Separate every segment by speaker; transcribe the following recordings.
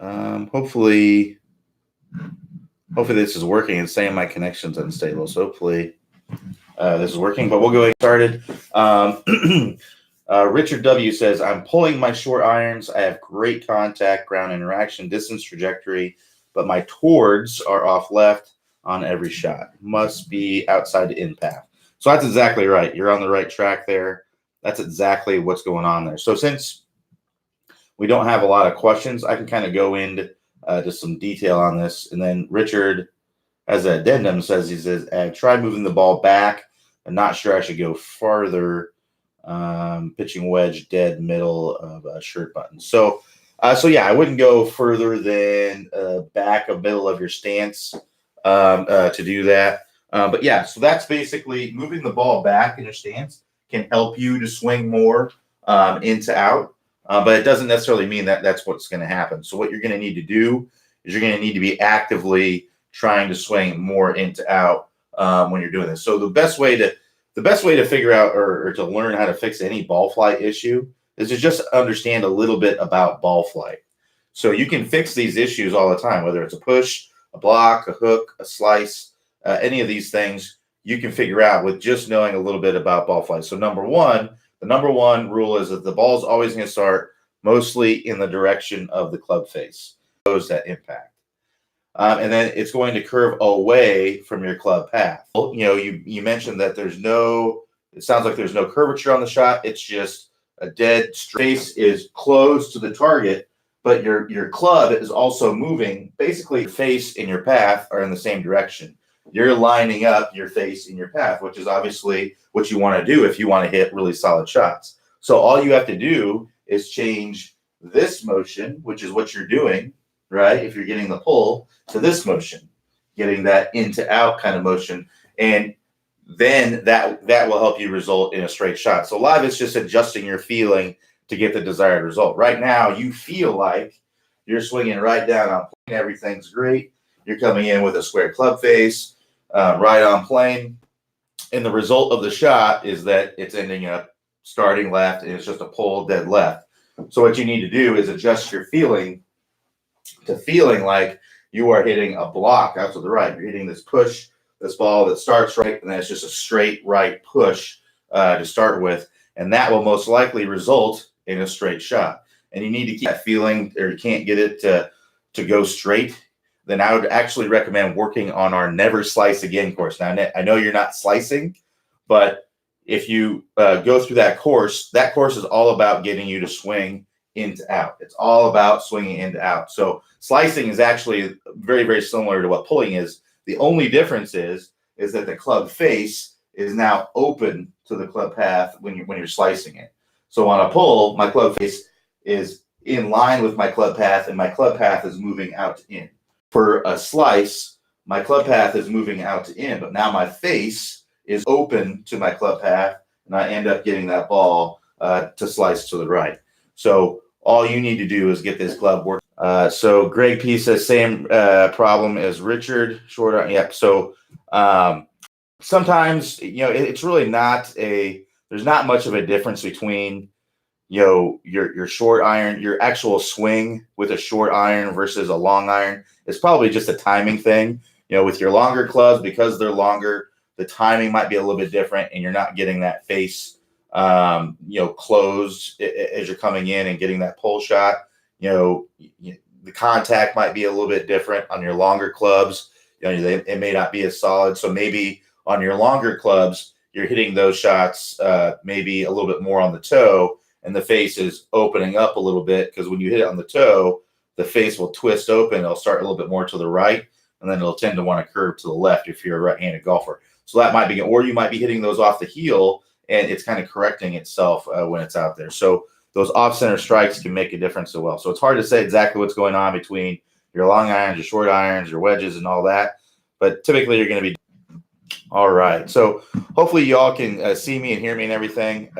Speaker 1: Hopefully this is working. It's saying my connection's unstable. So hopefully this is working, but we'll go get started. Richard W. says, I'm pulling my short irons. I have great contact, ground interaction, distance trajectory, but my towards are off left on every shot. Must be outside the in path. So that's exactly right. You're on the right track there. That's exactly what's going on there. So since we don't have a lot of questions, I can kind of go into just some detail on this. And then Richard, as an addendum, says, he says, try moving the ball back. I'm not sure I should go farther. Pitching wedge dead middle of a shirt button. So yeah, I wouldn't go further than back of middle of your stance to do that. But yeah, so that's basically moving the ball back in your stance can help you to swing more into out. But it doesn't necessarily mean that that's what's going to happen. So what you're going to need to do is you're going to need to be actively trying to swing more into out when you're doing this. So the best way to figure out or to learn how to fix any ball flight issue is to just understand a little bit about ball flight. So you can fix these issues all the time, whether it's a push, a block, a hook, a slice, any of these things you can figure out with just knowing a little bit about ball flight. So the number one rule is that the ball is always going to start mostly in the direction of the club face, that impact. And then it's going to curve away from your club path. You mentioned that it sounds like there's no curvature on the shot. It's just a dead face is close to the target, but your club is also moving. Basically, your face and your path are in the same direction. You're lining up your face and your path, which is obviously what you want to do if you want to hit really solid shots. So all you have to do is change this motion, which is what you're doing, right? If you're getting the pull, to this motion, getting that into out kind of motion. And then that will help you result in a straight shot. So a lot of it's just adjusting your feeling to get the desired result. Right now, you feel like you're swinging right down on plane. Everything's great. You're coming in with a square club face, right on plane. And the result of the shot is that it's ending up starting left, and it's just a pull dead left. So what you need to do is adjust your feeling to feeling like you are hitting a block out to the right. You're hitting this push, this ball that starts right, and then it's just a straight right push to start with. And that will most likely result in a straight shot. And you need to keep that feeling, or you can't get it to go straight. Then I would actually recommend working on our Never Slice Again course. Now, I know you're not slicing, but if you go through that course is all about getting you to swing into out. It's all about swinging into out. So slicing is actually very, very similar to what pulling is. The only difference is that the club face is now open to the club path when you're slicing it. So on a pull, my club face is in line with my club path, and my club path is moving out to in. For a slice, my club path is moving out to in, but now my face is open to my club path, and I end up getting that ball to slice to the right. So all you need to do is get this club work. So Greg P says same problem as Richard. Short arm. Yep. So sometimes it's really there's not much of a difference between your short iron, your actual swing with a short iron versus a long iron. It's probably just a timing thing. With your longer clubs, because they're longer, the timing might be a little bit different, and you're not getting that face closed as you're coming in and getting that pull shot. The contact might be a little bit different on your longer clubs. It may not be as solid. So maybe on your longer clubs, you're hitting those shots maybe a little bit more on the toe, and the face is opening up a little bit, because when you hit it on the toe, the face will twist open. It'll start a little bit more to the right, and then it'll tend to want to curve to the left if you're a right-handed golfer. So that might be, or you might be hitting those off the heel, and it's kind of correcting itself when it's out there. So those off-center strikes can make a difference as well. So it's hard to say exactly what's going on between your long irons, your short irons, your wedges, and all that. But typically you're going to be all right. So hopefully you all can see me and hear me and everything.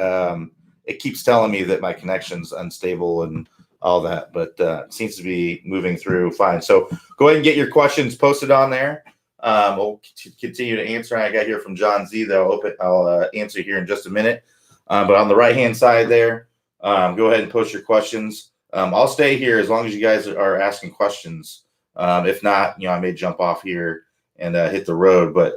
Speaker 1: It keeps telling me that my connection's unstable and all that, but it seems to be moving through fine. So go ahead and get your questions posted on there. We'll continue to answer. I got here from John Z that I'll answer here in just a minute. But on the right-hand side there, go ahead and post your questions. I'll stay here as long as you guys are asking questions. If not, I may jump off here and hit the road. But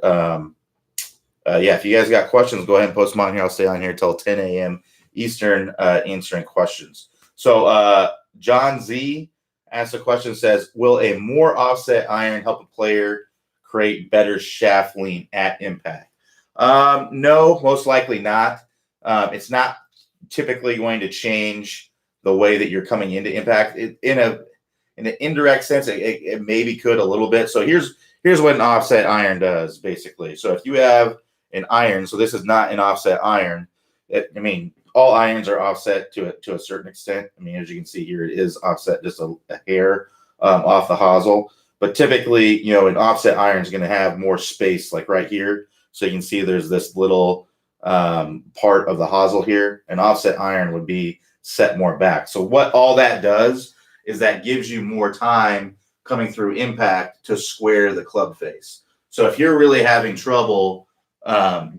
Speaker 1: yeah, if you guys got questions, go ahead and post them on here. I'll stay on here till 10 a.m. Eastern answering questions. So John Z asked a question, says, will a more offset iron help a player create better shaft lean at impact? No, most likely not. It's not typically going to change the way that you're coming into impact. In an indirect sense, it maybe could a little bit. So here's what an offset iron does, basically. So if you have an iron, so this is not an offset iron. All irons are offset to a certain extent. As you can see here, it is offset just a hair off the hosel. But typically, an offset iron is going to have more space, like right here. So you can see there's this little part of the hosel here. An offset iron would be set more back. So what all that does is that gives you more time coming through impact to square the club face. So if you're really having trouble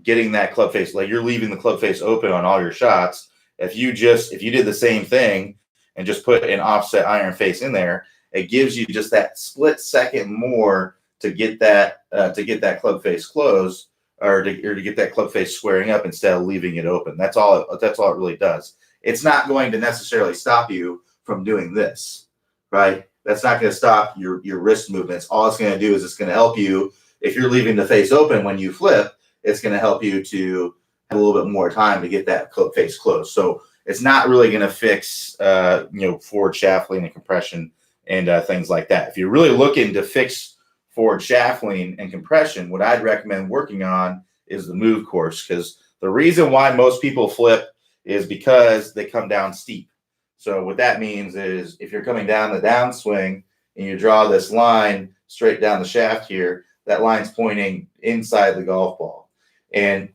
Speaker 1: getting that club face, like you're leaving the club face open on all your shots, if you did the same thing and just put an offset iron face in there, it gives you just that split second more to get that club face closed, or to get that club face squaring up instead of leaving it open. That's all it really does. It's not going to necessarily stop you from doing this, right? That's not going to stop your wrist movements. All it's going to do is it's going to help you, if you're leaving the face open when you flip, it's going to help you to have a little bit more time to get that face closed. So it's not really going to fix, forward shaft lean and compression and things like that. If you're really looking to fix forward shaft lean and compression, what I'd recommend working on is the move course, because the reason why most people flip is because they come down steep. So what that means is if you're coming down the downswing and you draw this line straight down the shaft here, that line's pointing inside the golf ball. And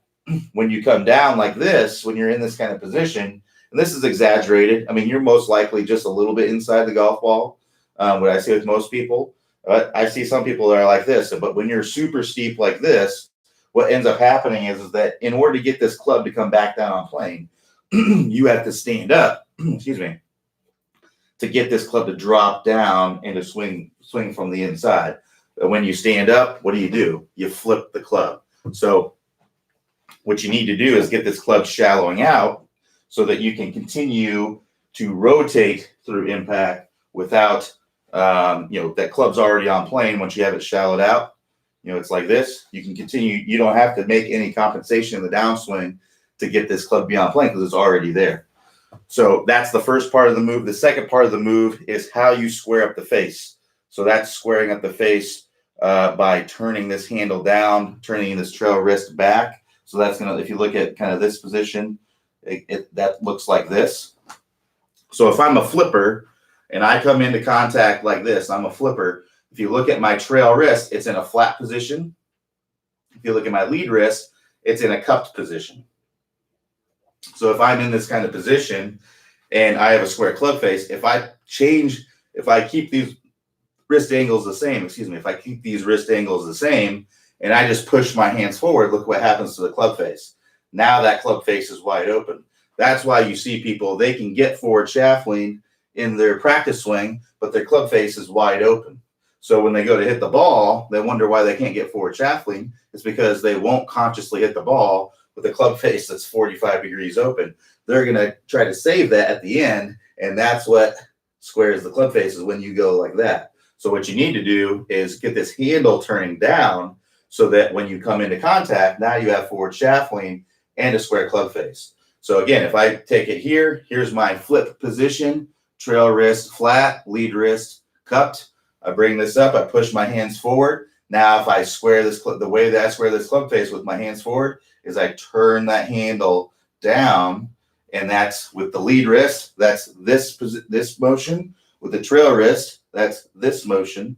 Speaker 1: when you come down like this, when you're in this kind of position, and this is exaggerated, you're most likely just a little bit inside the golf ball, what I see with most people. I see some people that are like this, but when you're super steep like this, what ends up happening is that in order to get this club to come back down on plane, you have to stand up, excuse me, to get this club to drop down and to swing from the inside. When you stand up, what do? You flip the club. So what you need to do is get this club shallowing out so that you can continue to rotate through impact without, that club's already on plane. Once you have it shallowed out, it's like this. You can continue. You don't have to make any compensation in the downswing to get this club beyond plane because it's already there. So that's the first part of the move. The second part of the move is how you square up the face. So that's squaring up the face by turning this handle down, turning this trail wrist back. So that's going to, if you look at kind of this position, that looks like this. So if I'm a flipper and I come into contact like this, I'm a flipper. If you look at my trail wrist, it's in a flat position. If you look at my lead wrist, it's in a cupped position. So if I'm in this kind of position and I have a square club face, if I keep these wrist angles the same, and I just push my hands forward, look what happens to the club face. Now that club face is wide open. That's why you see people, they can get forward shaft lean in their practice swing, but their club face is wide open. So when they go to hit the ball, they wonder why they can't get forward shaft lean. It's because they won't consciously hit the ball with a club face that's 45 degrees open. They're going to try to save that at the end, and that's what squares the club face, is when you go like that. So what you need to do is get this handle turning down so that when you come into contact, now you have forward shaft lean and a square club face. So again, if I take it here, here's my flip position, trail wrist flat, lead wrist cupped. I bring this up, I push my hands forward. Now if I square this, the way that I square this club face with my hands forward is I turn that handle down, and that's with the lead wrist, that's this motion. With the trail wrist, that's this motion,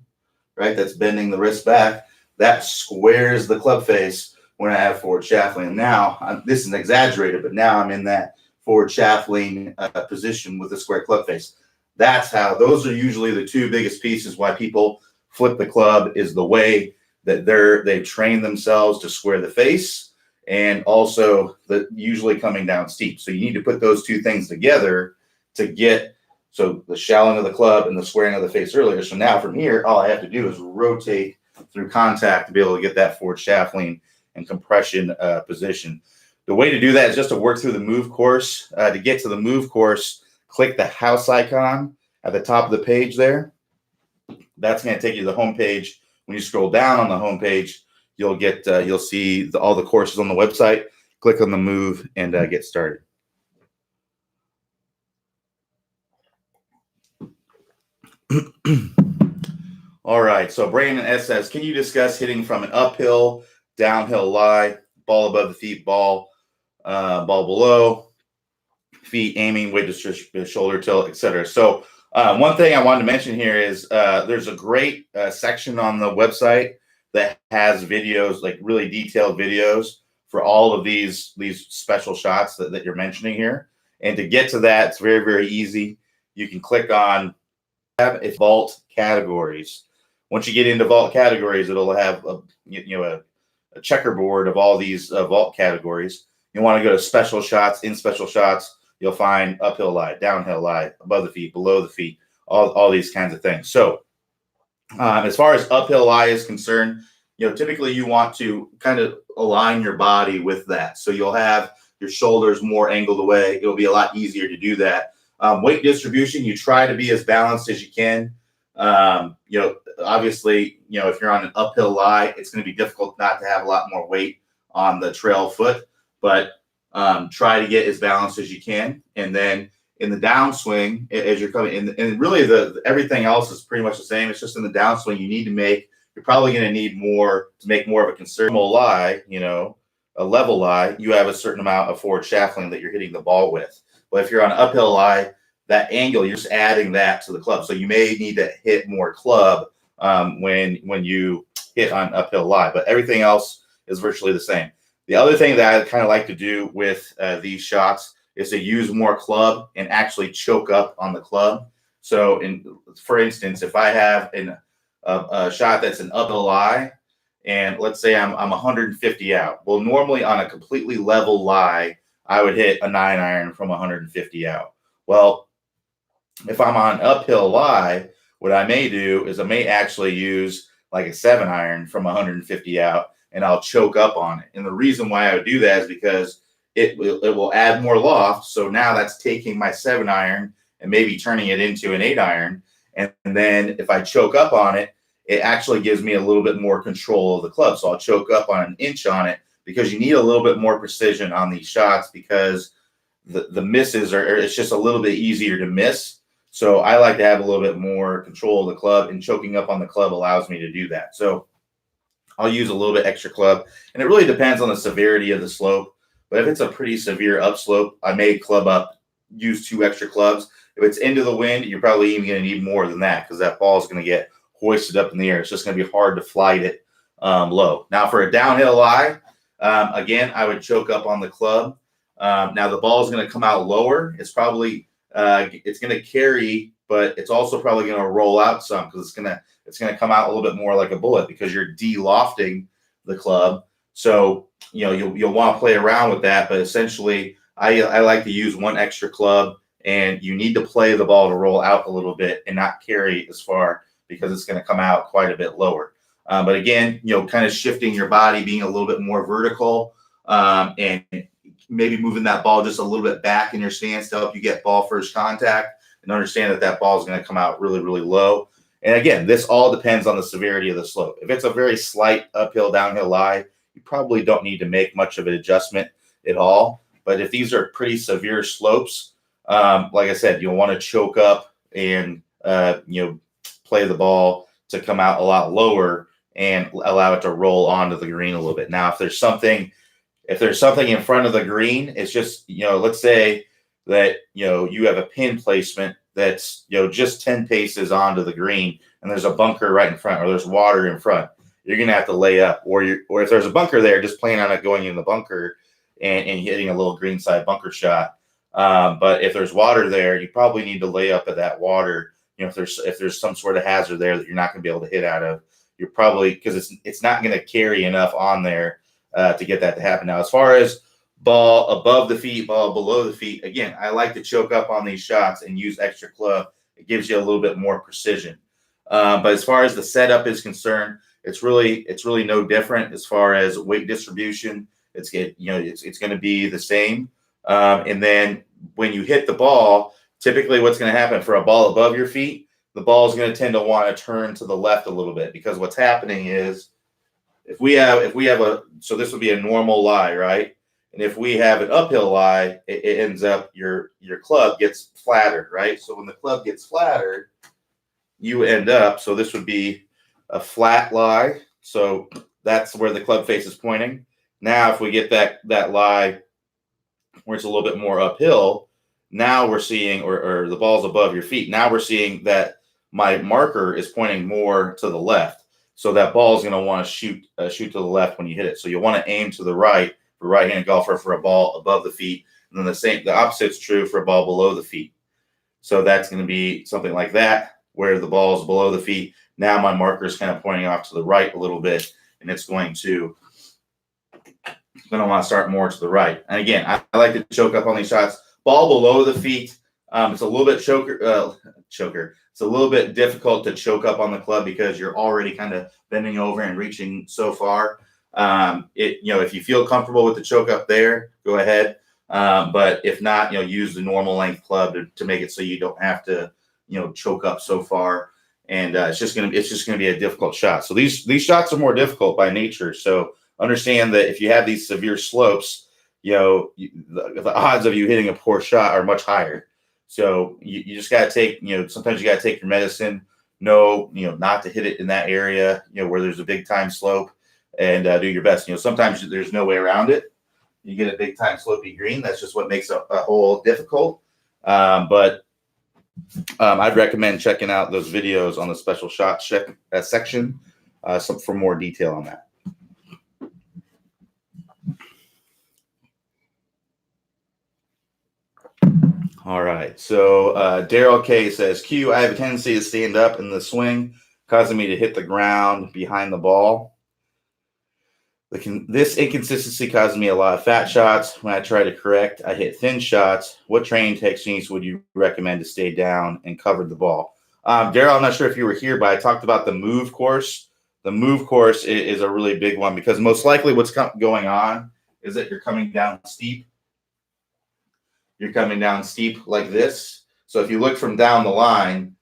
Speaker 1: right? That's bending the wrist back. That squares the club face when I have forward shaft lean. Now, this is exaggerated, but now I'm in that forward shaft lean position with the square club face. That's how, those are usually the two biggest pieces why people flip the club, is the way that they've trained themselves to square the face, and also usually coming down steep. So you need to put those two things together to get So the shallow of the club and the squaring of the face earlier. So now from here, all I have to do is rotate through contact to be able to get that forward shaft lean and compression position. The way to do that is just to work through the move course. To get to the move course, click the house icon at the top of the page there. That's going to take you to the home page. When you scroll down on the home page, you'll get you'll see all the courses on the website. Click on the move and get started. All right, so Brandon S says, can you discuss hitting from an uphill, downhill lie, ball above the feet, ball below, feet aiming, weight distribution, shoulder tilt, etc. So one thing I wanted to mention here is there's a great section on the website that has videos, like really detailed videos for all of these special shots that you're mentioning here. And to get to that, it's very, very easy. You can click on it's vault categories. Once you get into vault categories, it'll have a checkerboard of all these vault categories. You want to go to special shots. In special shots, you'll find uphill lie, downhill lie, above the feet, below the feet, all these kinds of things. So as far as uphill lie is concerned, typically you want to kind of align your body with that. So you'll have your shoulders more angled away. It'll be a lot easier to do that. Weight distribution, you try to be as balanced as you can. Obviously, if you're on an uphill lie, it's going to be difficult not to have a lot more weight on the trail foot, but try to get as balanced as you can. And then in the downswing, as you're coming in, and really everything else is pretty much the same. It's just in the downswing, you're probably going to need more to make more of a conservative lie, a level lie. You have a certain amount of forward shaft lean that you're hitting the ball with. But if you're on an uphill lie, that angle, you're just adding that to the club. So you may need to hit more club when you hit on uphill lie. But everything else is virtually the same. The other thing that I kind of like to do with these shots is to use more club and actually choke up on the club. So, for instance, if I have a shot that's an uphill lie, and let's say I'm 150 out. Well, normally on a completely level lie, I would hit a 9-iron from 150 out. Well, if I'm on an uphill lie, what I may do is I may actually use like a 7-iron from 150 out, and I'll choke up on it. And the reason why I would do that is because it will add more loft. So now that's taking my 7-iron and maybe turning it into an 8-iron. And then if I choke up on it, it actually gives me a little bit more control of the club. So I'll choke up on an inch on it, because you need a little bit more precision on these shots, because the misses it's just a little bit easier to miss. So I like to have a little bit more control of the club, and choking up on the club allows me to do that. So I'll use a little bit extra club, and it really depends on the severity of the slope. But if it's a pretty severe upslope, I may club up, use 2 extra clubs. If it's into the wind, you're probably even going to need more than that, because that ball is going to get hoisted up in the air. It's just going to be hard to flight it low. Now for a downhill lie, again, I would choke up on the club. Now the ball is going to come out lower. It's probably it's going to carry, but it's also probably going to roll out some, because it's going to come out a little bit more like a bullet, because you're de-lofting the club. So you'll want to play around with that. But essentially, I like to use 1 extra club, and you need to play the ball to roll out a little bit and not carry as far, because it's going to come out quite a bit lower. But again, kind of shifting your body, being a little bit more vertical, and maybe moving that ball just a little bit back in your stance to help you get ball first contact, and understand that ball is going to come out really, really low. And again, this all depends on the severity of the slope. If it's a very slight uphill, downhill lie, you probably don't need to make much of an adjustment at all. But if these are pretty severe slopes, like I said, you'll want to choke up and play the ball to come out a lot lower and allow it to roll onto the green a little bit. Now, if there's something in front of the green, it's just, let's say that, you have a pin placement that's, just 10 paces onto the green, and there's a bunker right in front, or there's water in front. You're going to have to lay up, or if there's a bunker there, just plan on it going in the bunker and hitting a little green side bunker shot. But if there's water there, you probably need to lay up at that water. If there's some sort of hazard there that you're not going to be able to hit out of, you're probably, because it's not going to carry enough on there to get that to happen. Now, as far as ball above the feet, ball below the feet. Again, I like to choke up on these shots and use extra club. It gives you a little bit more precision. But as far as the setup is concerned, it's really no different as far as weight distribution. It's going to be the same. And then when you hit the ball, typically what's going to happen for a ball above your feet, the ball is going to tend to want to turn to the left a little bit, because what's happening is if we have so this would be a normal lie, right? And if we have an uphill lie, it ends up your club gets flattered, right? So when the club gets flattered, you end up, so this would be a flat lie. So that's where the club face is pointing. Now, if we get that lie where it's a little bit more uphill, now we're seeing, or the ball's above your feet. Now we're seeing that my marker is pointing more to the left. So that ball is going to want to shoot to the left when you hit it. So you want to aim to the right for a right-handed golfer for a ball above the feet. And then the opposite's true for a ball below the feet. So that's going to be something like that, where the ball is below the feet. Now my marker is kind of pointing off to the right a little bit, and it's going to want to start more to the right. And again, I like to choke up on these shots. Ball below the feet, it's a little bit choker. It's a little bit difficult to choke up on the club because you're already kind of bending over and reaching so far. If you feel comfortable with the choke up there, go ahead. But if not, use the normal length club to make it so you don't have to, choke up so far. And it's just gonna be a difficult shot. So these shots are more difficult by nature. So understand that if you have these severe slopes, the odds of you hitting a poor shot are much higher. So you just got to take, sometimes you got to take your medicine, not to hit it in that area, where there's a big time slope, and do your best. Sometimes there's no way around it. You get a big time slopey green. That's just what makes a hole difficult. But I'd recommend checking out those videos on the special shot section for more detail on that. All right. So Daryl K says, Q, I have a tendency to stand up in the swing, causing me to hit the ground behind the ball. This inconsistency causes me a lot of fat shots. When I try to correct, I hit thin shots. What training techniques would you recommend to stay down and cover the ball? Daryl, I'm not sure if you were here, but I talked about the move course. The move course is a really big one, because most likely what's going on is that you're coming down steep. You're coming down steep like this. So if you look from down the line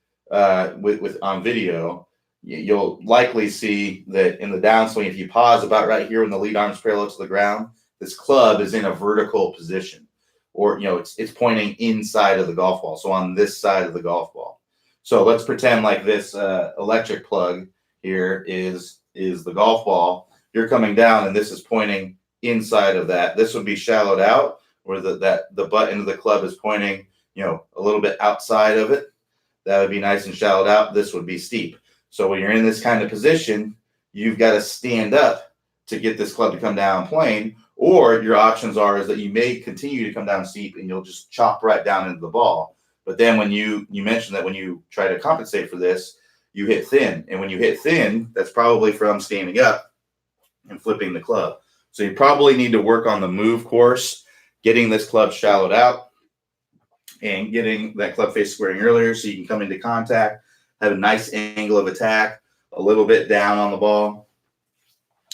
Speaker 1: with on video, you'll likely see that in the downswing, if you pause about right here when the lead arm's parallel to the ground, this club is in a vertical position, or it's pointing inside of the golf ball. So on this side of the golf ball. So let's pretend like this electric plug here is the golf ball. You're coming down, and this is pointing inside of that. This would be shallowed out, where the butt end of the club is pointing, a little bit outside of it. That would be nice and shallowed out. This would be steep. So when you're in this kind of position, you've got to stand up to get this club to come down plane, or your options is that you may continue to come down steep and you'll just chop right down into the ball. But then when you mentioned that when you try to compensate for this, you hit thin. And when you hit thin, that's probably from standing up and flipping the club. So you probably need to work on the move course, getting this club shallowed out and getting that club face squaring earlier so you can come into contact, have a nice angle of attack, a little bit down on the ball,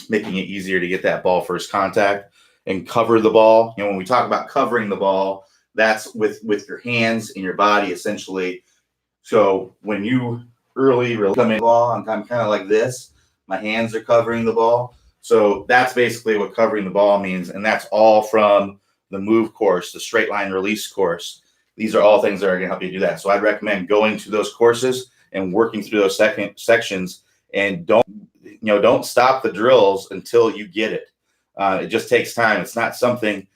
Speaker 1: making it easier to get that ball first contact and cover the ball. When we talk about covering the ball, that's with your hands and your body essentially. So when you early come in the ball, I'm kind of like this. My hands are covering the ball. So that's basically what covering the ball means. And that's all from the move course, the straight line release course. These are all things that are going to help you do that. So I'd recommend going to those courses and working through those sections, and don't stop the drills until you get it. It just takes time. It's not something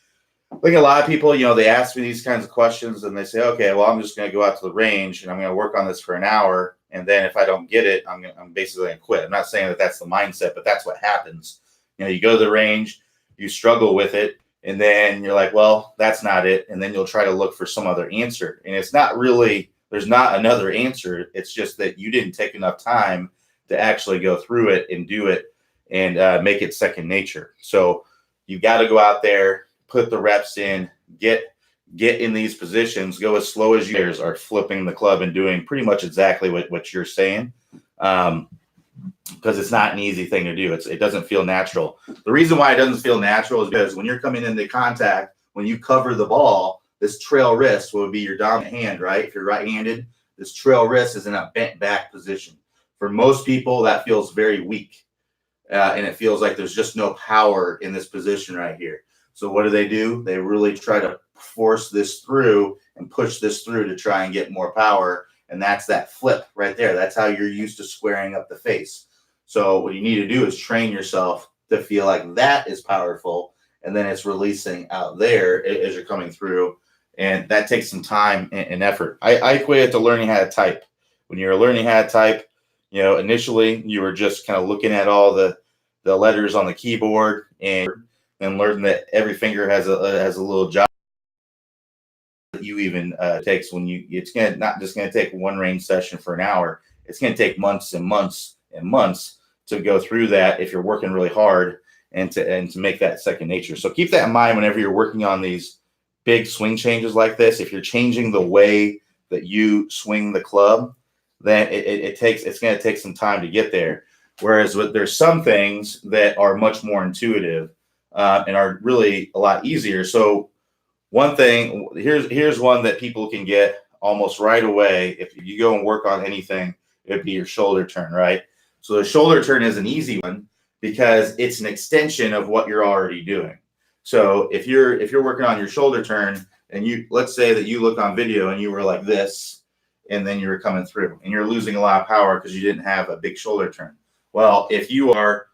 Speaker 1: like a lot of people, they ask me these kinds of questions and they say, okay, well, I'm just going to go out to the range and I'm going to work on this for an hour. And then if I don't get it, I'm basically going to quit. I'm not saying that that's the mindset, but that's what happens. You go to the range, you struggle with it, and then you're like, well, that's not it. And then you'll try to look for some other answer. And it's not really, there's not another answer. It's just that you didn't take enough time to actually go through it and do it and make it second nature. So you got to go out there, put the reps in, get in these positions, go as slow as you are flipping the club and doing pretty much exactly what you're saying. Because it's not an easy thing to do. It doesn't feel natural. The reason why it doesn't feel natural is because when you're coming into contact, when you cover the ball, this trail wrist would be your dominant hand, right? If you're right-handed, this trail wrist is in a bent back position. For most people, that feels very weak. And it feels like there's just no power in this position right here. So what do? They really try to force this through and push this through to try and get more power. And that's that flip right there. That's how you're used to squaring up the face. So what you need to do is train yourself to feel like that is powerful. And then it's releasing out there as you're coming through. And that takes some time and effort. I equate it to learning how to type. When you're learning how to type, initially you were just kind of looking at all the letters on the keyboard and learning that every finger has a little job that you even takes when it's not just going to take one range session for an hour. It's going to take months and months and months to go through that if you're working really hard and to make that second nature. So keep that in mind whenever you're working on these big swing changes like this. If you're changing the way that you swing the club, then it's going to take some time to get there. Whereas there's some things that are much more intuitive and are really a lot easier. So one thing, here's one that people can get almost right away. If you go and work on anything, it'd be your shoulder turn, right? So the shoulder turn is an easy one because it's an extension of what you're already doing. So if you're working on your shoulder turn and let's say that you look on video and you were like this, and then you were coming through and you're losing a lot of power because you didn't have a big shoulder turn. Well, if you are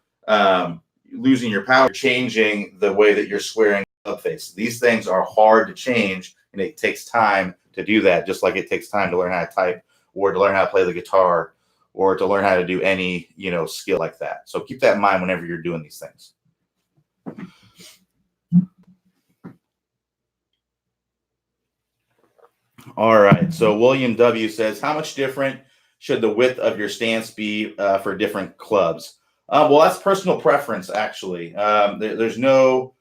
Speaker 1: losing your power, changing the way that you're squaring up face. These things are hard to change, and it takes time to do that, just like it takes time to learn how to type or to learn how to play the guitar or to learn how to do any, skill like that. So keep that in mind whenever you're doing these things. All right. So William W. says, how much different should the width of your stance be for different clubs? Well, that's personal preference, actually. There's no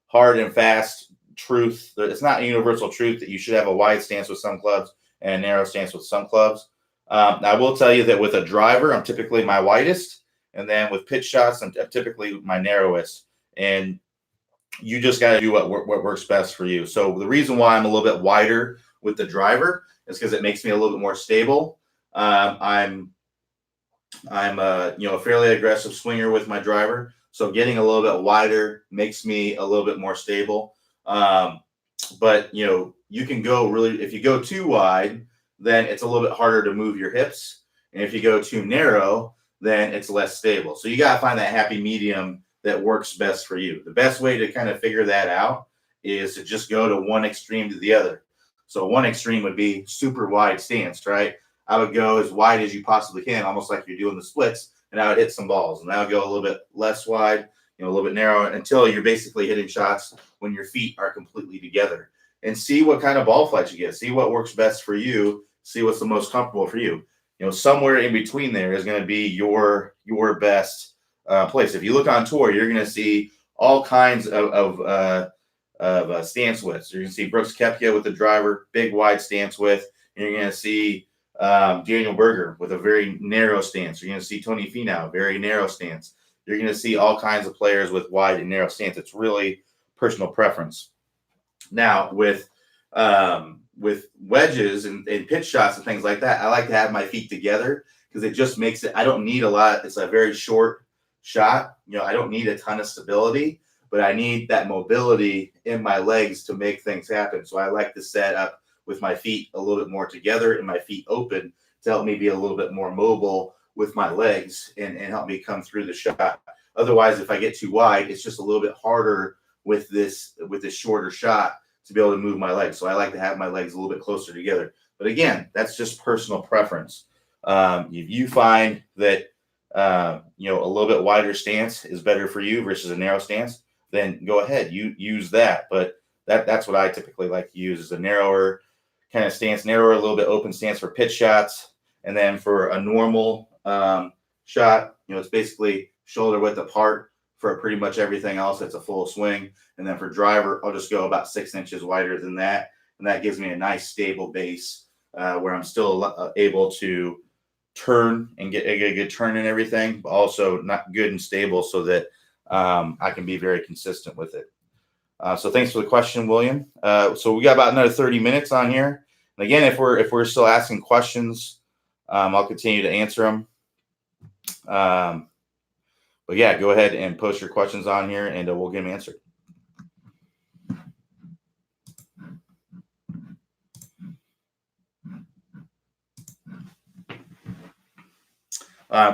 Speaker 1: hard and fast truth. It's not a universal truth that you should have a wide stance with some clubs and a narrow stance with some clubs. I will tell you that with a driver, I'm typically my widest. And then with pitch shots, I'm typically my narrowest. And you just got to do what works best for you. So the reason why I'm a little bit wider with the driver is because it makes me a little bit more stable. I'm a fairly aggressive swinger with my driver, so getting a little bit wider makes me a little bit more stable. But you can go really, if you go too wide, then it's a little bit harder to move your hips, and if you go too narrow, then it's less stable. So you got to find that happy medium that works best for you. The best way to kind of figure that out is to just go to one extreme to the other. So one extreme would be super wide stance, right? I would go as wide as you possibly can, almost like you're doing the splits, and I would hit some balls. And I would go a little bit less wide, a little bit narrow, until you're basically hitting shots when your feet are completely together. And see what kind of ball flight you get. See what works best for you. See what's the most comfortable for you. Somewhere in between there is going to be your best place. If you look on tour, you're going to see all kinds of stance widths. You're going to see Brooks Koepka with the driver, big wide stance width. And you're going to see Daniel Berger with a very narrow stance. You're going to see Tony Finau, very narrow stance. You're going to see all kinds of players with wide and narrow stance. It's really personal preference. Now, with wedges and pitch shots and things like that, I like to have my feet together because it just makes it, I don't need a lot. It's a very short shot. I don't need a ton of stability, but I need that mobility in my legs to make things happen. So I like to set up with my feet a little bit more together and my feet open to help me be a little bit more mobile with my legs and help me come through the shot. Otherwise, if I get too wide, it's just a little bit harder with this shorter shot to be able to move my legs. So I like to have my legs a little bit closer together. But again, that's just personal preference. If you find that a little bit wider stance is better for you versus a narrow stance, then go ahead, you use that. But that's what I typically like to use, is a narrower kind of stance, narrower, a little bit open stance for pitch shots. And then for a normal shot, it's basically shoulder width apart for pretty much everything else, it's a full swing. And then for driver, I'll just go about 6 inches wider than that. And that gives me a nice stable base where I'm still able to turn and get a good turn and everything, but also not good and stable so that I can be very consistent with it. So thanks for the question, William. So we got about another 30 minutes on here. And again, if we're still asking questions, I'll continue to answer them. But yeah, go ahead and post your questions on here, and we'll get them answered.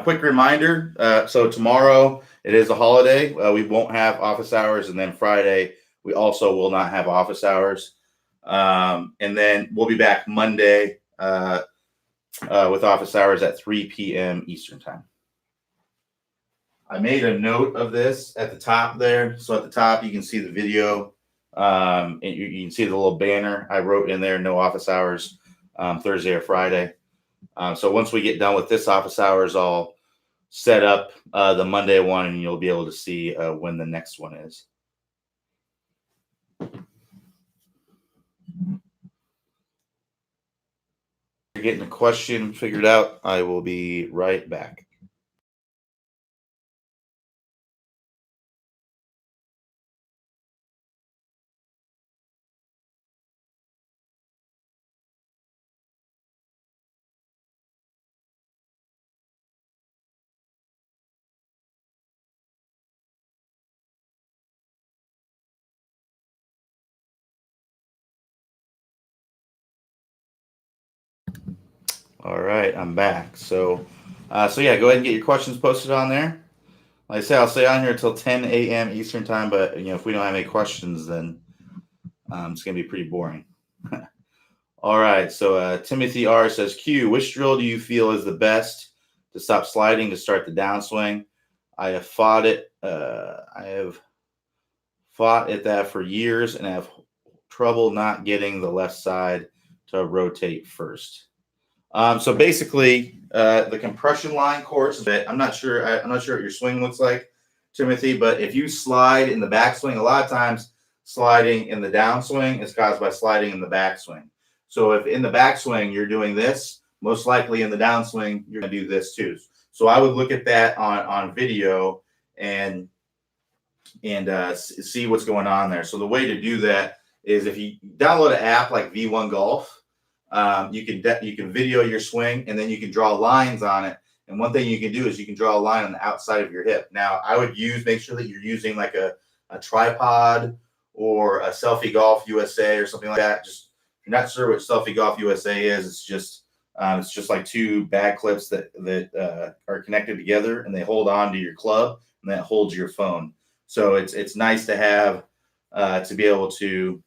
Speaker 1: Quick reminder. So tomorrow it is a holiday. We won't have office hours, and then Friday we also will not have office hours. And then we'll be back Monday with office hours at 3 p.m. Eastern time. I made a note of this at the top there. So at the top, you can see the video. And you can see the little banner. I wrote in there, no office hours Thursday or Friday. So once we get done with this office hours, I'll set up the Monday one, and you'll be able to see when the next one is. If you're getting a question figured out, I will be right back. All right, I'm back. So yeah, go ahead and get your questions posted on there. Like I say, I'll stay on here until 10 a.m. Eastern time, but if we don't have any questions, then it's gonna be pretty boring. All right, so Timothy R says, Q, which drill do you feel is the best to stop sliding to start the downswing? I have fought it. I have fought at that for years and have trouble not getting the left side to rotate first. So basically, the compression line course that I'm not sure what your swing looks like, Timothy, but if you slide in the backswing, a lot of times sliding in the downswing is caused by sliding in the backswing. So if in the backswing you're doing this, most likely in the downswing you're going to do this too. So I would look at that on video and see what's going on there. So the way to do that is if you download an app like V1 Golf. You can video your swing, and then you can draw lines on it. And one thing you can do is you can draw a line on the outside of your hip. Now, I would make sure that you're using like a tripod or a Selfie Golf USA or something like that. Just if you're not sure what Selfie Golf USA is, it's just like two bag clips that are connected together, and they hold on to your club, and that holds your phone. So it's nice to have to be able to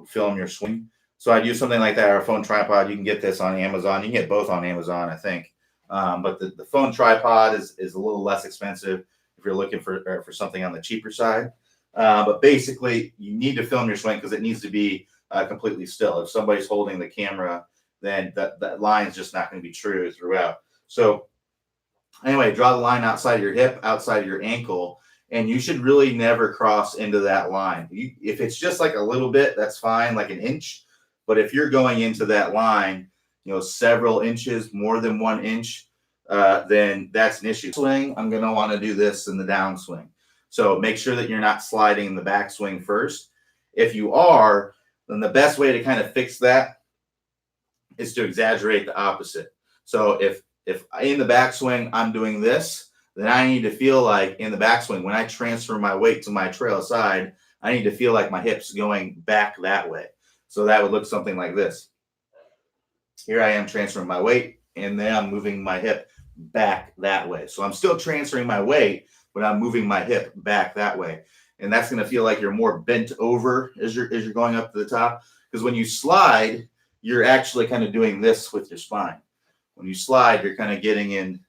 Speaker 1: film your swing. So I'd use something like that, or a phone tripod. You can get this on Amazon. You can get both on Amazon, I think. But the phone tripod is a little less expensive if you're looking for something on the cheaper side. But basically, you need to film your swing because it needs to be completely still. If somebody's holding the camera, then that line is just not going to be true throughout. So anyway, draw the line outside of your hip, outside of your ankle, and you should really never cross into that line. If it's just like a little bit, that's fine, like an inch. But if you're going into that line, several inches, more than 1 inch, then that's an issue. Swing, I'm going to want to do this in the downswing. So make sure that you're not sliding in the backswing first. If you are, then the best way to kind of fix that is to exaggerate the opposite. So if in the backswing I'm doing this, then I need to feel like in the backswing, when I transfer my weight to my trail side, I need to feel like my hips going back that way. So that would look something like this. Here I am transferring my weight, and then I'm moving my hip back that way. So I'm still transferring my weight, but I'm moving my hip back that way. And that's going to feel like you're more bent over as you're going up to the top. Because when you slide, you're actually kind of doing this with your spine. When you slide, you're kind of getting in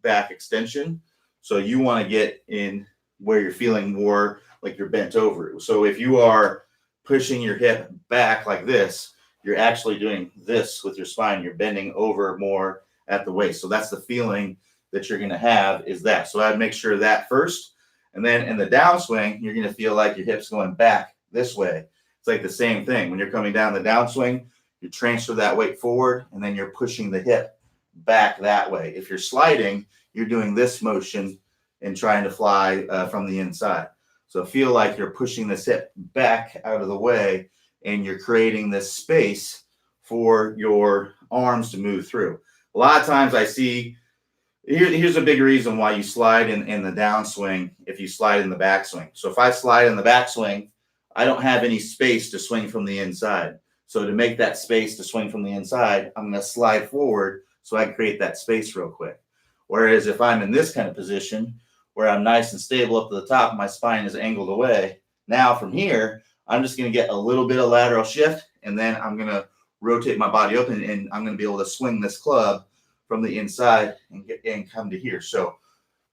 Speaker 1: back extension. So you want to get in where you're feeling more like you're bent over. So if you are pushing your hip back like this, you're actually doing this with your spine. You're bending over more at the waist. So that's the feeling that you're going to have is that. So I'd make sure that first. And then in the downswing, you're going to feel like your hip's going back this way. It's like the same thing. When you're coming down the downswing, you transfer that weight forward, and then you're pushing the hip back that way. If you're sliding, you're doing this motion and trying to fly from the inside. So feel like you're pushing this hip back out of the way, and you're creating this space for your arms to move through. A lot of times I see, here's a big reason why you slide in the downswing if you slide in the backswing. So if I slide in the backswing, I don't have any space to swing from the inside. So to make that space to swing from the inside, I'm going to slide forward so I can create that space real quick. Whereas if I'm in this kind of position where I'm nice and stable up to the top, my spine is angled away. Now from here, I'm just going to get a little bit of lateral shift, and then I'm going to rotate my body open, and I'm going to be able to swing this club from the inside and come to here. So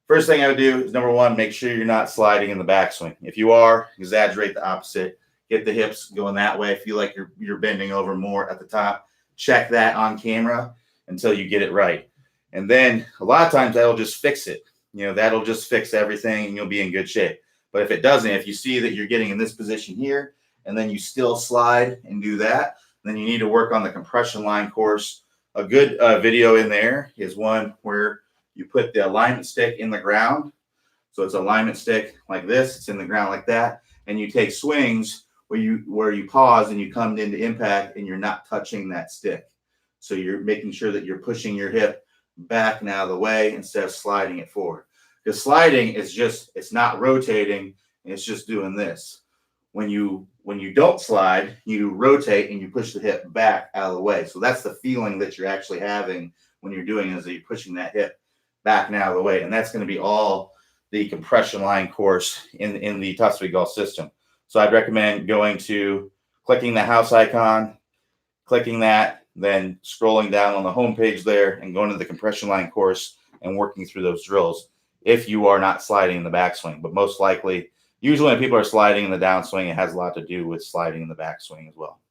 Speaker 1: first thing I would do is, number one, make sure you're not sliding in the backswing. If you are, exaggerate the opposite. Get the hips going that way. Feel like you're bending over more at the top. Check that on camera until you get it right. And then a lot of times that'll just fix it. That'll just fix everything and you'll be in good shape. But if it doesn't, if you see that you're getting in this position here and then you still slide and do that, then you need to work on the compression line course. A good video in there is one where you put the alignment stick in the ground. So it's alignment stick like this. It's in the ground like that. And you take swings where you pause and you come into impact and you're not touching that stick. So you're making sure that you're pushing your hip back and out of the way instead of sliding it forward. Because sliding is it's not rotating. It's just doing this. When you don't slide, you rotate and you push the hip back out of the way. So that's the feeling that you're actually having when you're doing it, is that you're pushing that hip back and out of the way. And that's going to be all the compression line course in the Top Speed Golf system. So I'd recommend clicking the house icon, clicking that, then scrolling down on the home page there and going to the compression line course and working through those drills if you are not sliding in the backswing. But most likely, usually when people are sliding in the downswing, it has a lot to do with sliding in the backswing as well,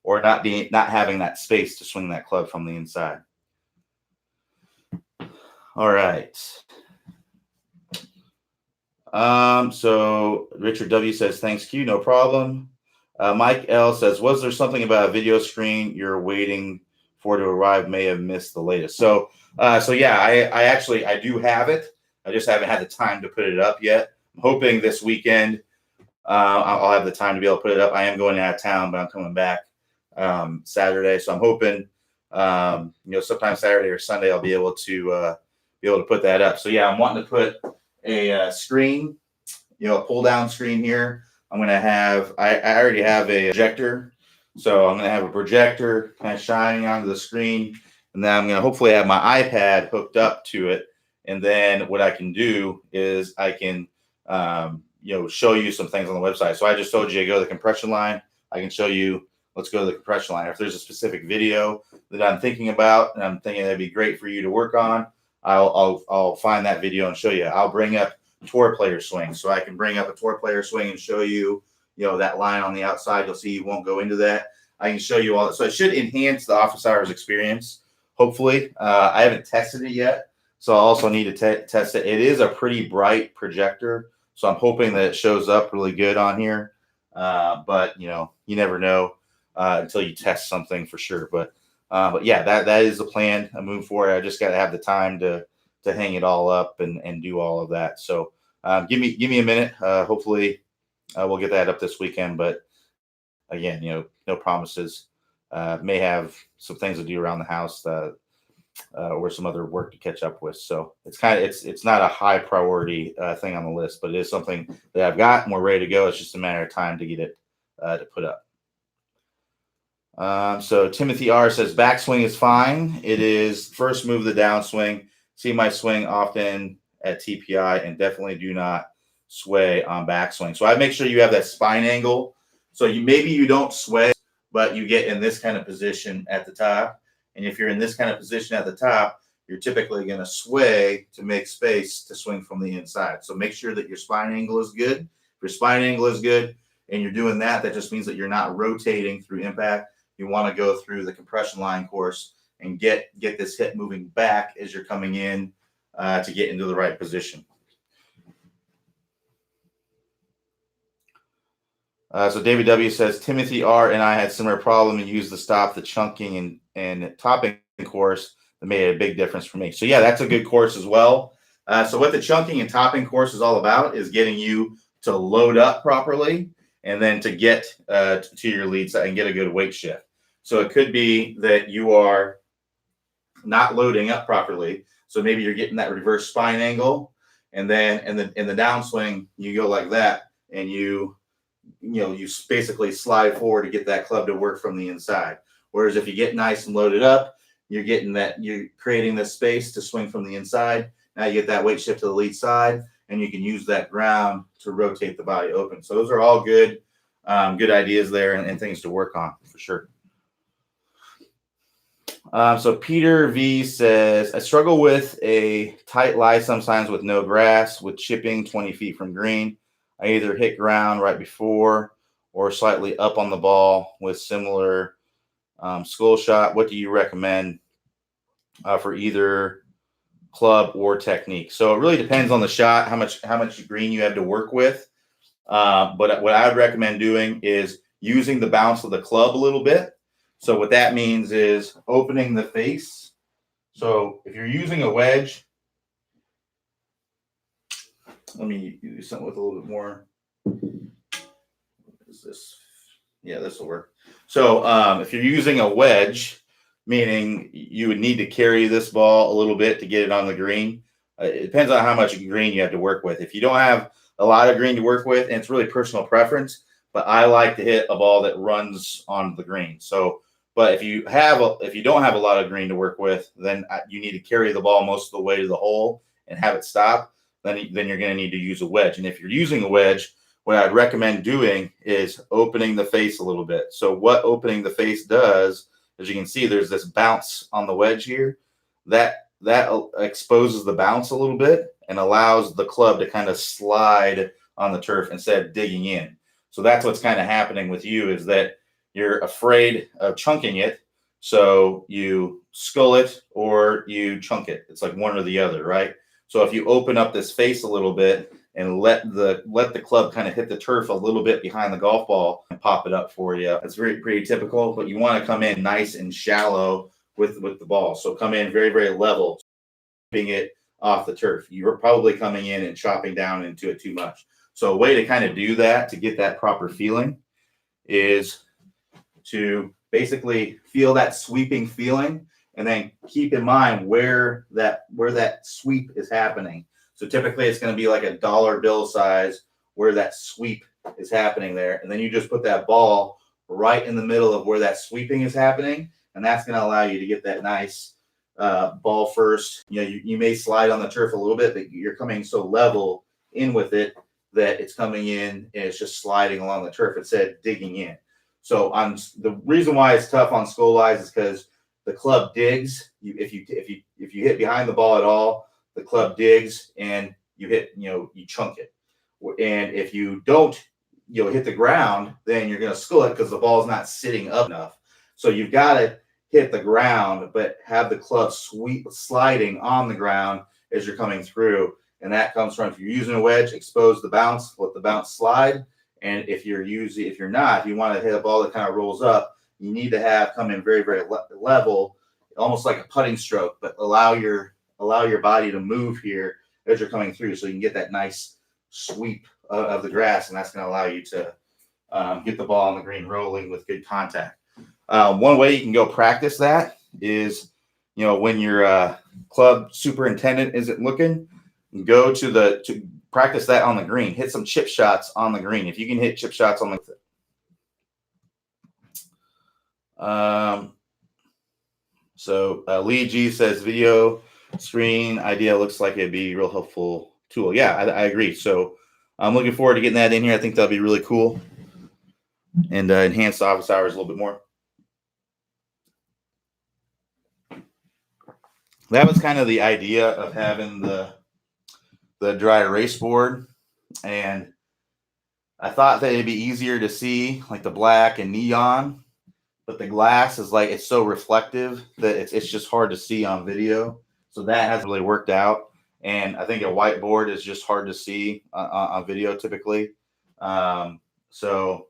Speaker 1: or not having that space to swing that club from the inside. All right. So Richard W says, thanks, Q, no problem. Mike L says, was there something about a video screen you're waiting for to arrive? May have missed the latest. So yeah, I do have it. I just haven't had the time to put it up yet. I'm hoping this weekend I'll have the time to be able to put it up. I am going out of town, but I'm coming back Saturday. So I'm hoping, sometime Saturday or Sunday, I'll be able to put that up. So yeah, I'm wanting to put a screen, a pull down screen here. I'm going to have, I already have a projector. So I'm going to have a projector kind of shining onto the screen. And then I'm going to hopefully have my iPad hooked up to it. And then what I can do is I can, show you some things on the website. So I just told you to go to the compression line. I can show you, let's go to the compression line. If there's a specific video that I'm thinking about and I'm thinking that'd be great for you to work on, I'll find that video and show you. I'll bring up tour player swing. So I can bring up a tour player swing and show you, that line on the outside. You'll see you won't go into that. I can show you all that. So it should enhance the office hours experience, hopefully. I haven't tested it yet, so I also need to test it. It is a pretty bright projector, so I'm hoping that it shows up really good on here. But, you never know until you test something for sure. But yeah, that is the plan. I move forward. I just got to have the time to hang it all up and do all of that. So give me a minute. Hopefully we'll get that up this weekend. But again, no promises. May have some things to do around the house or some other work to catch up with. So it's not a high priority thing on the list, but it is something that I've got and we're ready to go. It's just a matter of time to get it to put up. So Timothy R says backswing is fine. It is first move the downswing. See my swing often at TPI and definitely do not sway on backswing. So I make sure you have that spine angle. So maybe you don't sway, but you get in this kind of position at the top. And if you're in this kind of position at the top, you're typically going to sway to make space to swing from the inside. So make sure that your spine angle is good. If your spine angle is good and you're doing that, that just means that you're not rotating through impact. You want to go through the compression line course and get this hip moving back as you're coming in to get into the right position. So David W says Timothy R and I had similar problem and used the stop the chunking and topping course that made a big difference for me. So yeah, that's a good course as well. So what the chunking and topping course is all about is getting you to load up properly and then to get to your lead side and get a good weight shift. So it could be that you are not loading up properly. So maybe you're getting that reverse spine angle, and then in the downswing you go like that, and you basically slide forward to get that club to work from the inside. Whereas if you get nice and loaded up, you're creating this space to swing from the inside. Now you get that weight shift to the lead side, and you can use that ground to rotate the body open. So those are all good ideas there and things to work on for sure. So Peter V says, I struggle with a tight lie sometimes with no grass, with chipping 20 feet from green. I either hit ground right before or slightly up on the ball with similar skull shot. What do you recommend for either club or technique? So it really depends on the shot, how much green you have to work with. But what I would recommend doing is using the bounce of the club a little bit. So what that means is opening the face. So if you're using a wedge, let me do something with a little bit more. What is this? Yeah, this will work. So if you're using a wedge, meaning you would need to carry this ball a little bit to get it on the green. It depends on how much green you have to work with. If you don't have a lot of green to work with, and it's really personal preference, but I like to hit a ball that runs on the green. So, but if you don't have a lot of green to work with, then you need to carry the ball most of the way to the hole and have it stop. Then you're going to need to use a wedge. And if you're using a wedge, what I'd recommend doing is opening the face a little bit. So what opening the face does, as you can see, there's this bounce on the wedge here that exposes the bounce a little bit and allows the club to kind of slide on the turf instead of digging in. So that's what's kind of happening with you, is that you're afraid of chunking it. So you skull it or you chunk it. It's like one or the other, right? So if you open up this face a little bit and let the club kind of hit the turf a little bit behind the golf ball and pop it up for you, that's pretty typical. But you want to come in nice and shallow with the ball. So come in very, very level, keeping it off the turf. You're probably coming in and chopping down into it too much. So a way to kind of do that, to get that proper feeling, is to basically feel that sweeping feeling, and then keep in mind where that sweep is happening. So typically it's going to be like a dollar bill size where that sweep is happening there. And then you just put that ball right in the middle of where that sweeping is happening. And that's going to allow you to get that nice ball first. You may slide on the turf a little bit, but you're coming so level in with it that it's coming in and it's just sliding along the turf instead of digging in. So the reason why it's tough on skull lies is because the club digs. If you hit behind the ball at all, the club digs and you chunk it. And if you don't, hit the ground, then you're going to skull it because the ball is not sitting up enough. So you've got to hit the ground, but have the club sliding on the ground as you're coming through. And that comes from, if you're using a wedge, expose the bounce, let the bounce slide. And if you want to hit a ball that kind of rolls up, you need to come in very, very level, almost like a putting stroke, but allow your body to move here as you're coming through, so you can get that nice sweep of the grass, and that's going to allow you to get the ball on the green rolling with good contact. One way you can go practice that is, when your club superintendent isn't looking, go to practice that on the green. Hit some chip shots on the green. If you can hit chip shots on the Lee G says video screen idea looks like it'd be a real helpful tool. Yeah, I agree. So I'm looking forward to getting that in here. I think that'll be really cool and enhance the office hours a little bit more. That was kind of the idea of having the dry erase board, and I thought that it'd be easier to see, like the black and neon, but the glass is like, it's so reflective that it's just hard to see on video. So that hasn't really worked out. And I think a whiteboard is just hard to see on video typically. So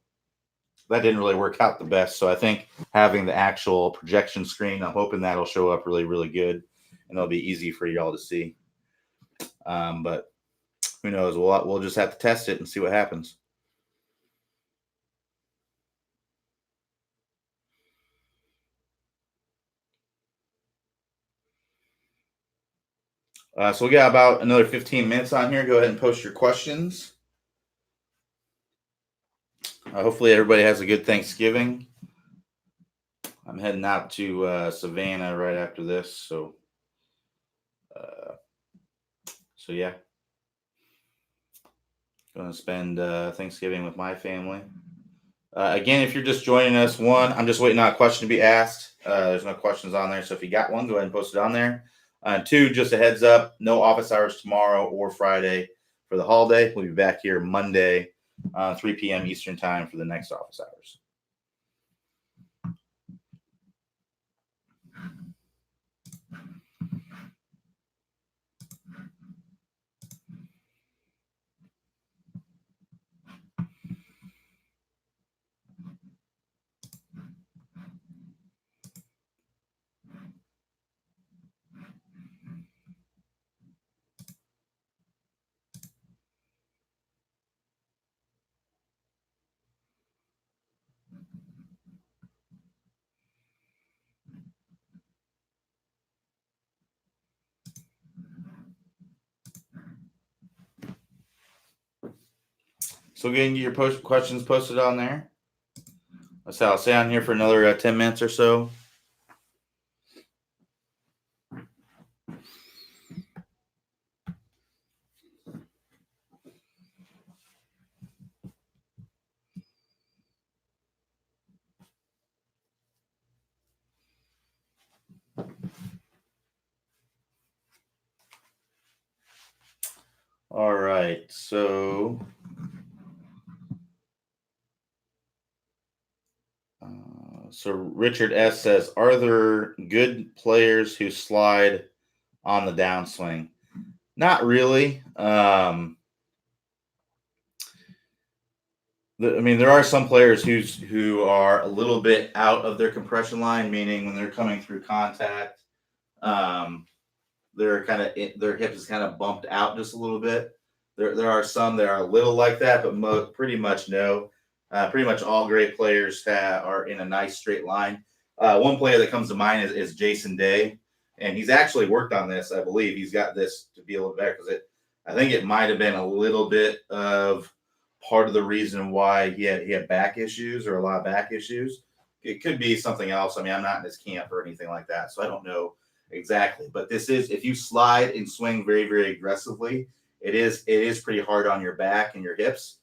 Speaker 1: that didn't really work out the best. So I think having the actual projection screen, I'm hoping that'll show up really, really good, and it'll be easy for y'all to see. But who knows? We'll just have to test it and see what happens. So we got about another 15 minutes on here. Go ahead and post your questions. Hopefully everybody has a good Thanksgiving. I'm heading out to Savannah right after this, so yeah, going to spend Thanksgiving with my family. Again, if you're just joining us, one, I'm just waiting on a question to be asked. There's no questions on there, so if you got one, go ahead and post it on there. Two, just a heads up, no office hours tomorrow or Friday for the holiday. We'll be back here Monday, 3 p.m. Eastern time for the next office hours. So getting your questions posted on there. So I'll stay on here for another 10 minutes or so. All right, so Richard S says, are there good players who slide on the downswing? Not really. I mean, there are some players who are a little bit out of their compression line, meaning when they're coming through contact, they're their hip is kind of bumped out just a little bit. There are some that are a little like that, but pretty much no. Pretty much all great players are in a nice straight line. One player that comes to mind is Jason Day, and he's actually worked on this. I believe he's got this to be a little better because I think it might have been a little bit of part of the reason why he had back issues or a lot of back issues. It could be something else. I mean, I'm not in his camp or anything like that, so I don't know exactly. But this is, if you slide and swing very, very aggressively, it is pretty hard on your back and your hips.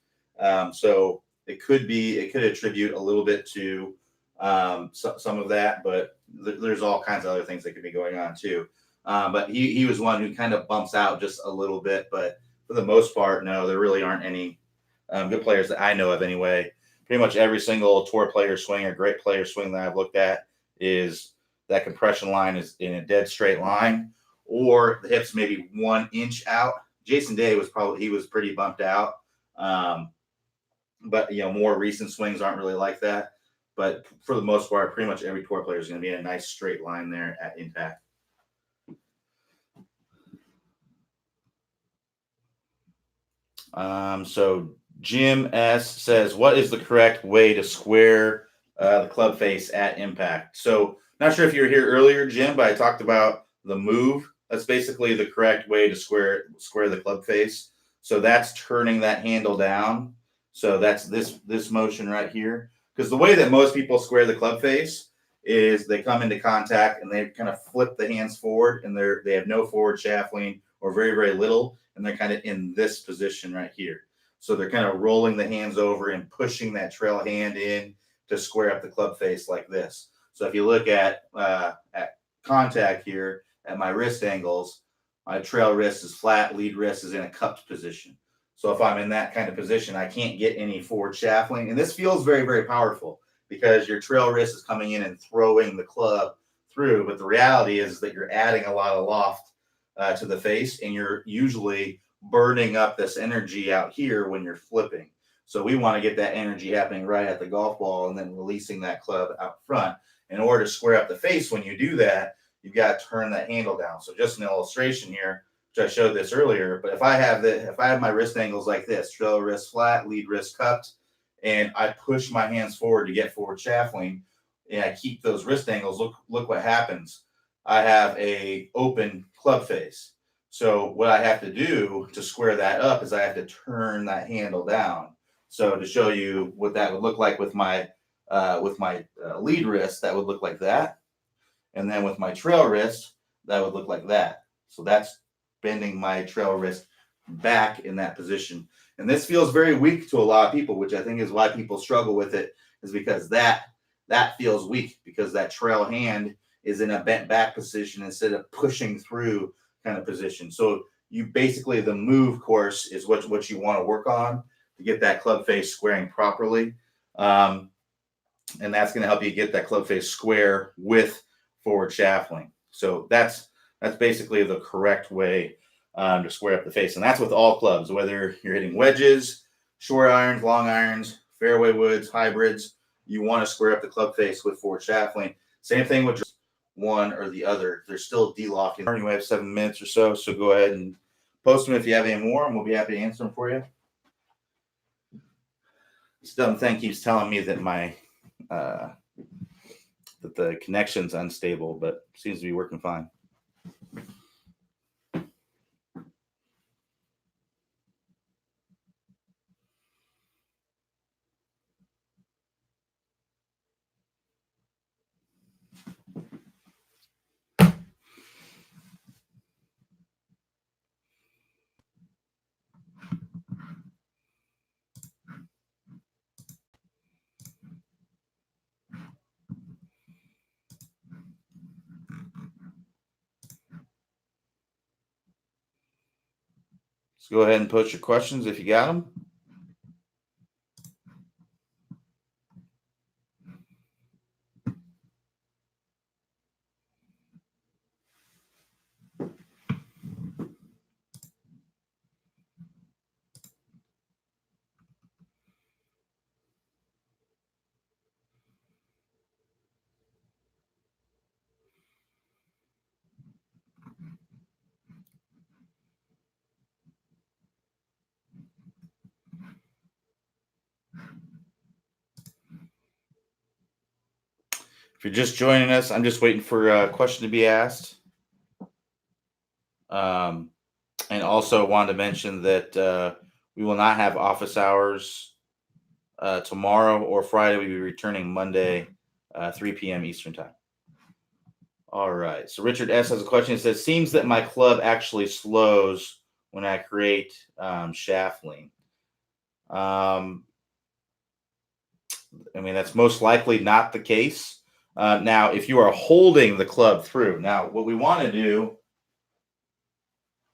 Speaker 1: So it could attribute a little bit to some of that, but there's all kinds of other things that could be going on too. But he was one who kind of bumps out just a little bit, but for the most part, no, there really aren't any good players that I know of anyway. Pretty much every single tour player swing or great player swing that I've looked at is that compression line is in a dead straight line, or the hips maybe 1 inch out. Jason Day was pretty bumped out. But more recent swings aren't really like that. But for the most part, pretty much every tour player is going to be in a nice straight line there at impact. So Jim S says, what is the correct way to square the club face at impact? So not sure if you were here earlier, Jim, but I talked about the move. That's basically the correct way to square the club face. So that's turning that handle down. So that's this motion right here. Because the way that most people square the club face is they come into contact and they kind of flip the hands forward, and they have no forward shaft lean or very, very little, and they're kind of in this position right here. So they're kind of rolling the hands over and pushing that trail hand in to square up the club face like this. So if you look at contact here at my wrist angles, my trail wrist is flat, lead wrist is in a cupped position. So if I'm in that kind of position, I can't get any forward shaft lean. And this feels very, very powerful because your trail wrist is coming in and throwing the club through. But the reality is that you're adding a lot of loft to the face, and you're usually burning up this energy out here when you're flipping. So we want to get that energy happening right at the golf ball and then releasing that club out front. In order to square up the face, when you do that, you've got to turn that handle down. So just an illustration here, which I showed this earlier, but if I have my wrist angles like this, trail wrist flat, lead wrist cupped, and I push my hands forward to get forward shaft lean, and I keep those wrist angles, look what happens. I have a open club face. So what I have to do to square that up is I have to turn that handle down. So to show you what that would look like with my lead wrist, that would look like that. And then with my trail wrist, that would look like that. So that's bending my trail wrist back in that position. And this feels very weak to a lot of people, which I think is why people struggle with it, is because that feels weak, because that trail hand is in a bent back position instead of pushing through kind of position. So you basically, the move course is what you want to work on to get that club face squaring properly. And that's going to help you get that club face square with forward shaft lean. So that's basically the correct way to square up the face. And that's with all clubs, whether you're hitting wedges, short irons, long irons, fairway woods, hybrids, you want to square up the club face with forward shaft lean. Same thing with just one or the other. There's still D-locking. You have 7 minutes or so, so go ahead and post them if you have any more, and we'll be happy to answer them for you. This dumb thing keeps telling me that my that the connection's unstable, but seems to be working fine. So go ahead and post your questions if you got them. If you're just joining us, I'm just waiting for a question to be asked. And also wanted to mention that we will not have office hours tomorrow or Friday. We'll be returning Monday, 3 p.m. Eastern time. All right. So Richard S. has a question. It says, seems that my club actually slows when I create shaft lean. I mean, that's most likely not the case. Now, if you are holding the club through, now what we want to do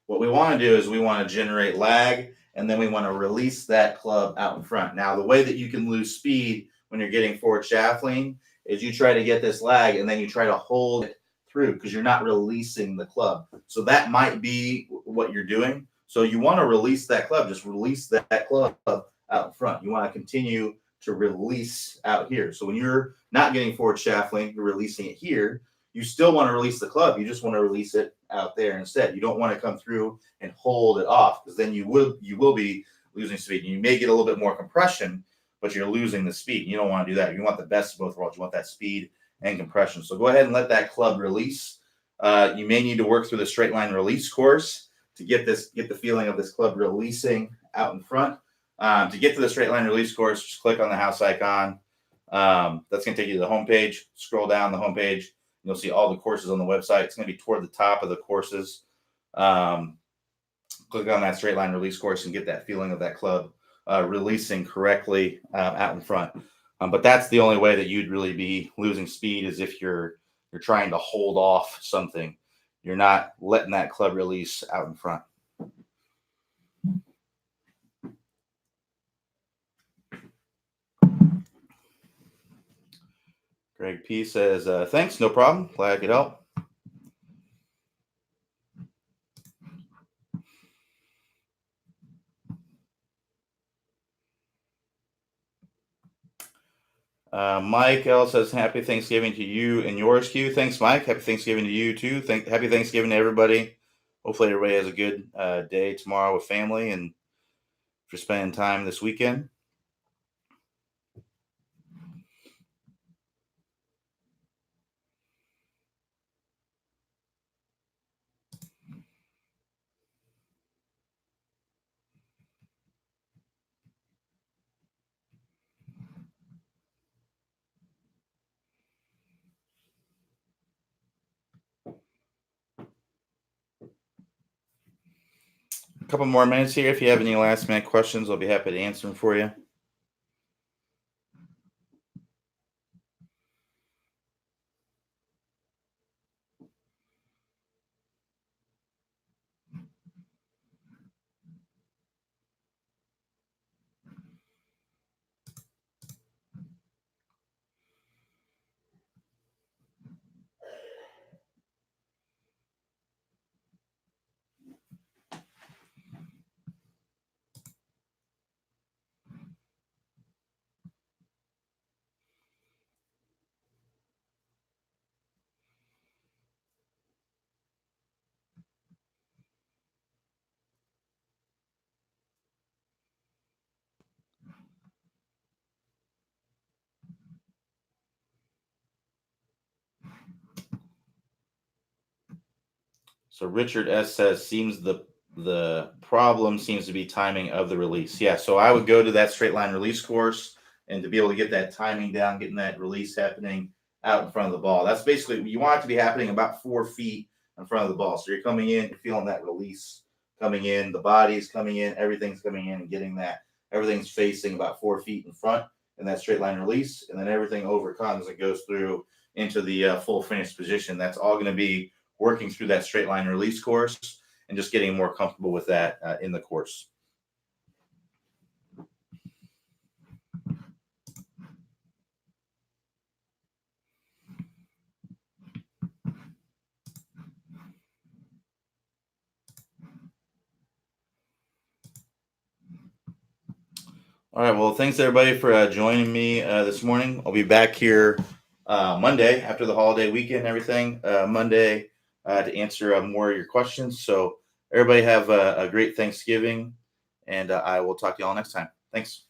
Speaker 1: is we want to generate lag, and then we want to release that club out in front. Now, the way that you can lose speed when you're getting forward shaft lean is you try to get this lag, and then you try to hold it through because you're not releasing the club. So that might be what you're doing. So you want to release that club. Just release that club out in front. You want to continue to release out here. So when you're not getting forward shaft lean, you're releasing it here. You still want to release the club. You just want to release it out there instead. You don't want to come through and hold it off, because then you will be losing speed. You may get a little bit more compression, but you're losing the speed. You don't want to do that. You want the best of both worlds. You want that speed and compression. So go ahead and let that club release. You may need to work through the straight line release course to get the feeling of this club releasing out in front. To get to the straight line release course, just click on the house icon. That's going to take you to the homepage. Scroll down the homepage. You'll see all the courses on the website. It's going to be toward the top of the courses. Click on that straight line release course and get that feeling of that club releasing correctly out in front. But that's the only way that you'd really be losing speed, is if you're trying to hold off something. You're not letting that club release out in front. Greg P says, thanks, no problem. Glad I could help. Mike L says happy Thanksgiving to you and yours, Q. Thanks, Mike. Happy Thanksgiving to you too. Happy Thanksgiving to everybody. Hopefully everybody has a good day tomorrow with family and for spending time this weekend. A couple more minutes here. If you have any last minute questions, I'll be happy to answer them for you. So Richard S says seems the problem seems to be timing of the release. Yeah, so I would go to that straight line release course and to be able to get that timing down, getting that release happening out in front of the ball. That's basically you want it to be happening about 4 feet in front of the ball. So you're coming in, you're feeling that release coming in, the body's coming in, everything's coming in and getting that. Everything's facing about 4 feet in front in that straight line release, and then everything overcomes and goes through into the full finished position. That's all going to be working through that straight line release course and just getting more comfortable with that in the course. All right. Well, thanks everybody for joining me this morning. I'll be back here Monday after the holiday weekend and everything. Monday to answer more of your questions. So everybody have a great Thanksgiving, and I will talk to you all next time. Thanks.